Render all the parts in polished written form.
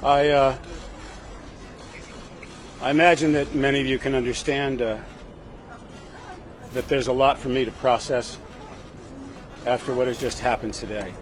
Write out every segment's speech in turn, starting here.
I imagine that many of you can understand that there's a lot for me to process after what has just happened today.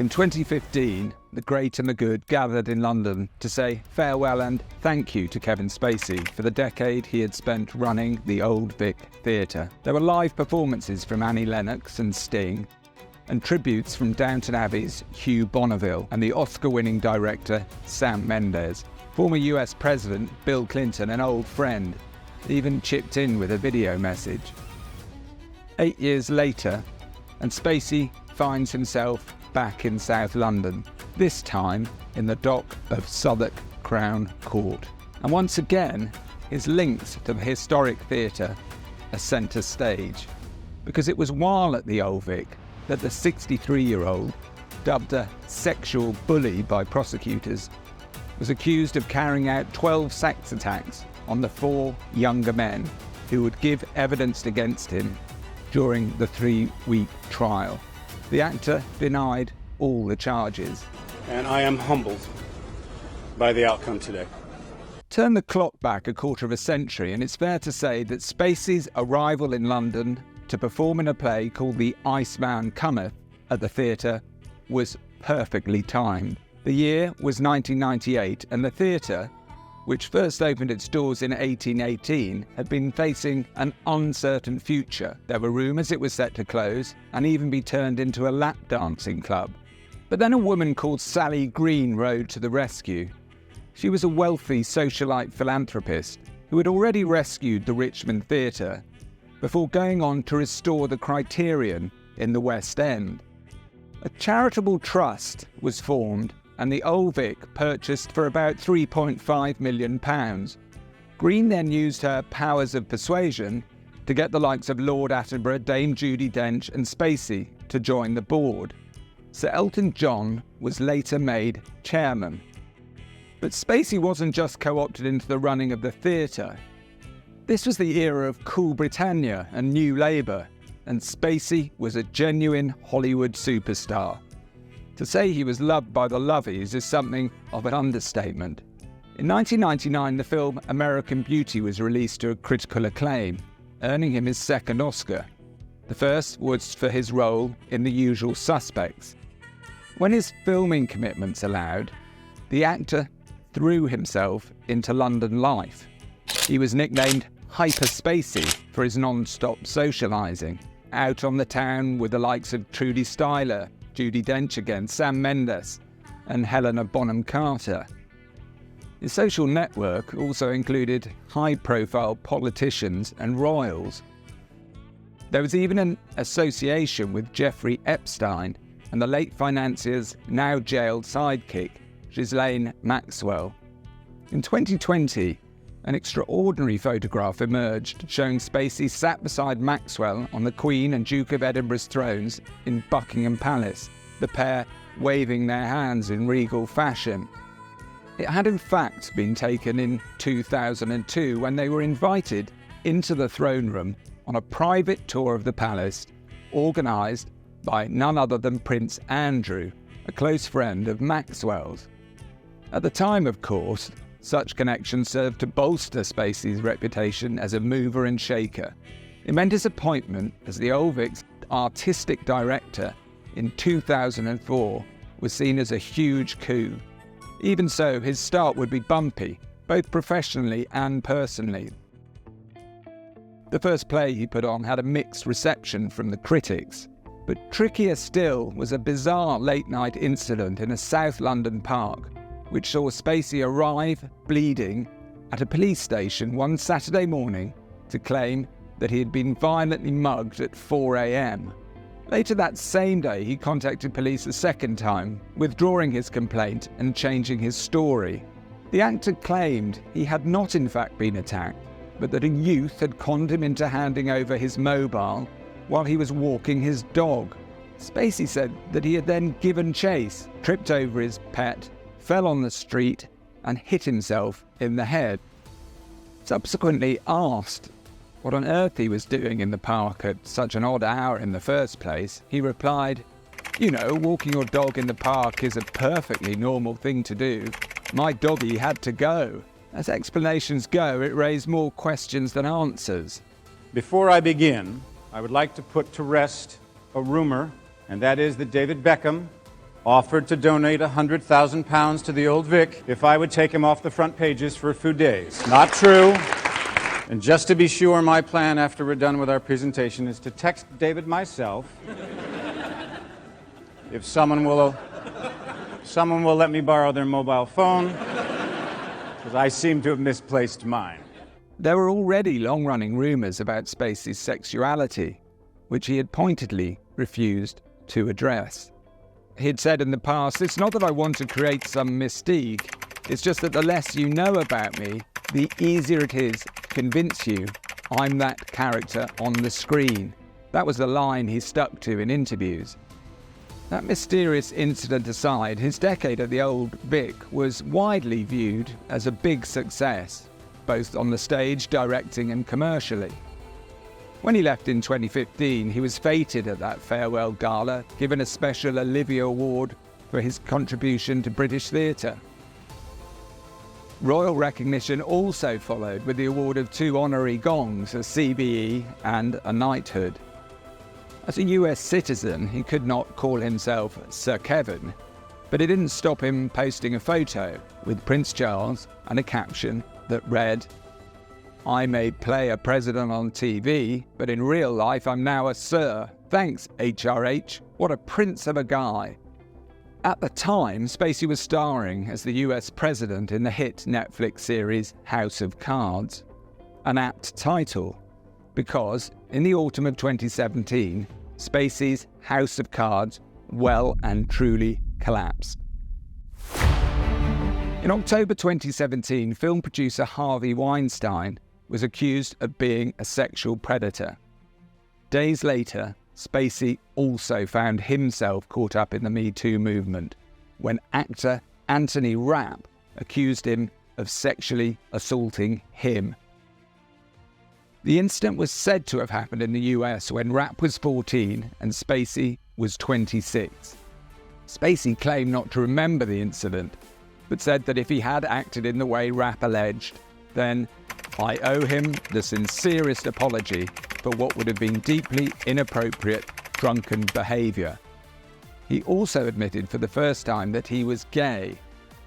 In 2015, the great and the good gathered in London to say farewell and thank you to Kevin Spacey for the decade he had spent running the Old Vic Theatre. There were live performances from Annie Lennox and Sting, and tributes from Downton Abbey's Hugh Bonneville and the Oscar-winning director Sam Mendes. Former US President Bill Clinton, an old friend, even chipped in with a video message. 8 years later, and Spacey finds himself back in South London, this time in the dock of Southwark Crown Court. And once again, his links to the historic theatre are centre stage, because it was while at the Old Vic that the 63-year-old, dubbed a sexual bully by prosecutors, was accused of carrying out 12 sex attacks on the 4 younger men who would give evidence against him during the 3-week trial. The actor denied all the charges. And I am humbled by the outcome today. Turn the clock back a quarter of a century, and it's fair to say that Spacey's arrival in London to perform in a play called The Iceman Cometh at the theatre was perfectly timed. The year was 1998, and the theatre, which first opened its doors in 1818, had been facing an uncertain future. There were rumours it was set to close and even be turned into a lap dancing club. But then a woman called Sally Green rode to the rescue. She was a wealthy socialite philanthropist who had already rescued the Richmond Theatre before going on to restore the Criterion in the West End. A charitable trust was formed and the Old Vic purchased for about £3.5 million. Green then used her powers of persuasion to get the likes of Lord Attenborough, Dame Judi Dench and Spacey to join the board. Sir Elton John was later made chairman. But Spacey wasn't just co-opted into the running of the theatre. This was the era of Cool Britannia and New Labour, and Spacey was a genuine Hollywood superstar. To say he was loved by the lovies is something of an understatement. In 1999, the film American Beauty was released to critical acclaim, earning him his second Oscar. The first was for his role in The Usual Suspects. When his filming commitments allowed, the actor threw himself into London life. He was nicknamed Hyper Spacey for his non-stop socialising, out on the town with the likes of Trudy Styler, Judi Dench again, Sam Mendes and Helena Bonham Carter. His social network also included high-profile politicians and royals. There was even an association with Jeffrey Epstein and the late financier's now jailed sidekick, Ghislaine Maxwell. In 2020, an extraordinary photograph emerged showing Spacey sat beside Maxwell on the Queen and Duke of Edinburgh's thrones in Buckingham Palace, the pair waving their hands in regal fashion. It had in fact been taken in 2002 when they were invited into the throne room on a private tour of the palace organised by none other than Prince Andrew, a close friend of Maxwell's. At the time, of course, such connections served to bolster Spacey's reputation as a mover and shaker. It meant his appointment as the Old Vic's artistic director in 2004 was seen as a huge coup. Even so, his start would be bumpy, both professionally and personally. The first play he put on had a mixed reception from the critics, but trickier still was a bizarre late-night incident in a South London park, which saw Spacey arrive, bleeding, at a police station one Saturday morning to claim that he had been violently mugged at 4 a.m. Later that same day, he contacted police a second time, withdrawing his complaint and changing his story. The actor claimed he had not in fact been attacked, but that a youth had conned him into handing over his mobile while he was walking his dog. Spacey said that he had then given chase, tripped over his pet, fell on the street and hit himself in the head. Subsequently asked what on earth he was doing in the park at such an odd hour in the first place, he replied, "You know, walking your dog in the park is a perfectly normal thing to do. My doggy had to go." As explanations go, it raised more questions than answers. Before I begin, I would like to put to rest a rumor, and that is that David Beckham offered to donate £100,000 to the Old Vic if I would take him off the front pages for a few days. Not true. And just to be sure, my plan after we're done with our presentation is to text David myself if someone will let me borrow their mobile phone, because I seem to have misplaced mine. There were already long-running rumours about Spacey's sexuality, which he had pointedly refused to address. He had said in the past, "It's not that I want to create some mystique, it's just that the less you know about me, the easier it is to convince you I'm that character on the screen." That was the line he stuck to in interviews. That mysterious incident aside, his decade at the Old Vic was widely viewed as a big success, both on the stage, directing and commercially. When he left in 2015, he was feted at that farewell gala, given a special Olivia Award for his contribution to British theatre. Royal recognition also followed with the award of 2 honorary gongs, a CBE and a knighthood. As a US citizen, he could not call himself Sir Kevin, but it didn't stop him posting a photo with Prince Charles and a caption that read, "I may play a president on TV, but in real life I'm now a Sir. Thanks, HRH. What a prince of a guy." At the time, Spacey was starring as the US president in the hit Netflix series House of Cards. An apt title, because in the autumn of 2017, Spacey's House of Cards well and truly collapsed. In October 2017, film producer Harvey Weinstein was accused of being a sexual predator. Days later, Spacey also found himself caught up in the Me Too movement when actor Anthony Rapp accused him of sexually assaulting him. The incident was said to have happened in the US when Rapp was 14 and Spacey was 26. Spacey claimed not to remember the incident, but said that if he had acted in the way Rapp alleged, then "I owe him the sincerest apology for what would have been deeply inappropriate, drunken behaviour." He also admitted for the first time that he was gay,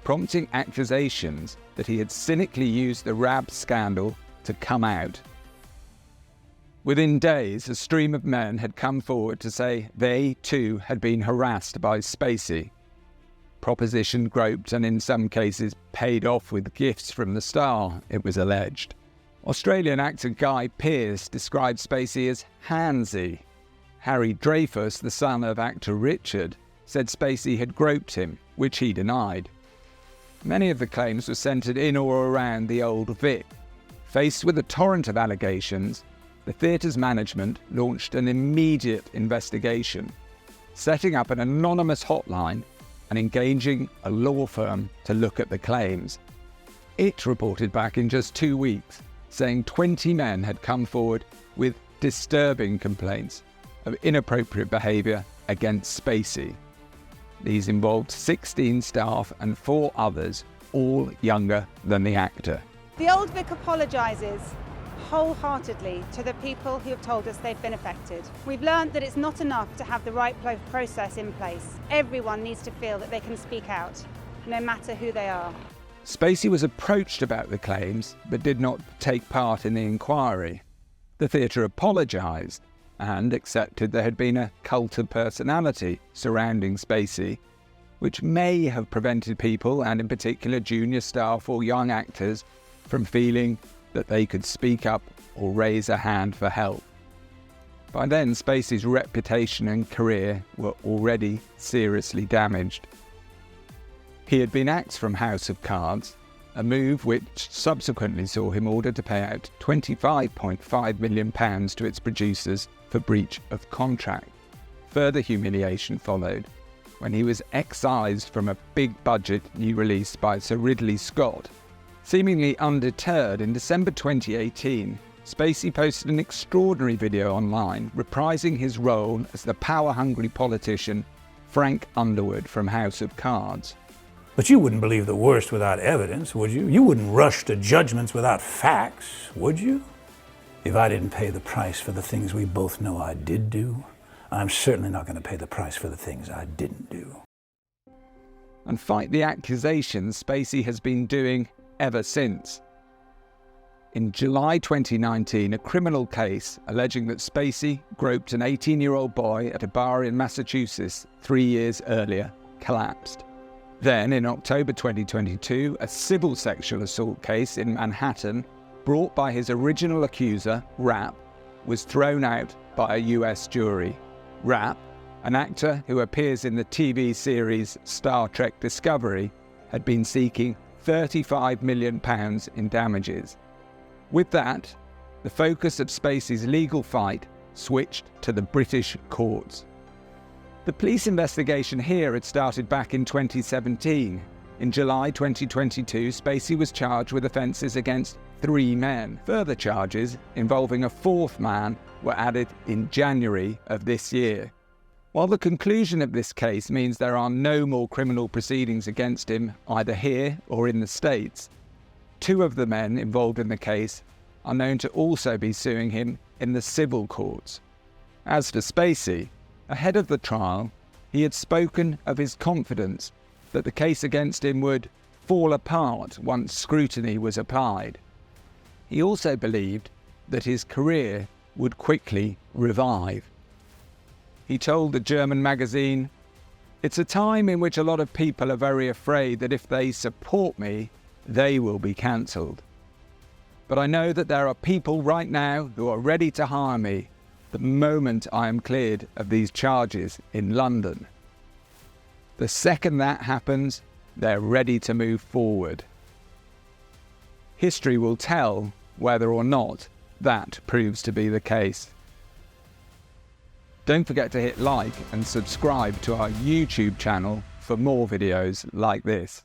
prompting accusations that he had cynically used the Rapp scandal to come out. Within days, a stream of men had come forward to say they too had been harassed by Spacey. Proposition groped and in some cases paid off with gifts from the star, it was alleged. Australian actor Guy Pearce described Spacey as handsy. Harry Dreyfus, the son of actor Richard, said Spacey had groped him, which he denied. Many of the claims were centred in or around the Old Vic. Faced with a torrent of allegations, the theatre's management launched an immediate investigation, setting up an anonymous hotline and engaging a law firm to look at the claims. It reported back in just 2 weeks, saying 20 men had come forward with disturbing complaints of inappropriate behaviour against Spacey. These involved 16 staff and 4 others, all younger than the actor. The Old Vic apologises wholeheartedly to the people who have told us they've been affected. We've learned that it's not enough to have the right process in place. Everyone needs to feel that they can speak out, no matter who they are. Spacey was approached about the claims, but did not take part in the inquiry. The theatre apologised and accepted there had been a cult of personality surrounding Spacey, which may have prevented people, and in particular junior staff or young actors, from feeling that they could speak up or raise a hand for help. By then, Spacey's reputation and career were already seriously damaged. He had been axed from House of Cards, a move which subsequently saw him ordered to pay out £25.5 million to its producers for breach of contract. Further humiliation followed when he was excised from a big-budget new release by Sir Ridley Scott. Seemingly undeterred, in December 2018, Spacey posted an extraordinary video online reprising his role as the power-hungry politician Frank Underwood from House of Cards. But you wouldn't believe the worst without evidence, would you? You wouldn't rush to judgments without facts, would you? If I didn't pay the price for the things we both know I did do, I'm certainly not going to pay the price for the things I didn't do. And fight the accusations Spacey has been doing ever since. In July 2019, a criminal case alleging that Spacey groped an 18-year-old boy at a bar in Massachusetts 3 years earlier collapsed. Then, in October 2022, a civil sexual assault case in Manhattan, brought by his original accuser, Rapp, was thrown out by a US jury. Rapp, an actor who appears in the TV series Star Trek Discovery, had been seeking £35 million in damages. With that, the focus of Spacey's legal fight switched to the British courts. The police investigation here had started back in 2017. In July 2022, Spacey was charged with offences against 3 men. Further charges involving a 4th man were added in January of this year. While the conclusion of this case means there are no more criminal proceedings against him either here or in the States, 2 of the men involved in the case are known to also be suing him in the civil courts. As for Spacey, ahead of the trial, he had spoken of his confidence that the case against him would fall apart once scrutiny was applied. He also believed that his career would quickly revive. He told the German magazine, "It's a time in which a lot of people are very afraid that if they support me, they will be cancelled. But I know that there are people right now who are ready to hire me the moment I am cleared of these charges in London. The second that happens, they're ready to move forward." History will tell whether or not that proves to be the case. Don't forget to hit like and subscribe to our YouTube channel for more videos like this.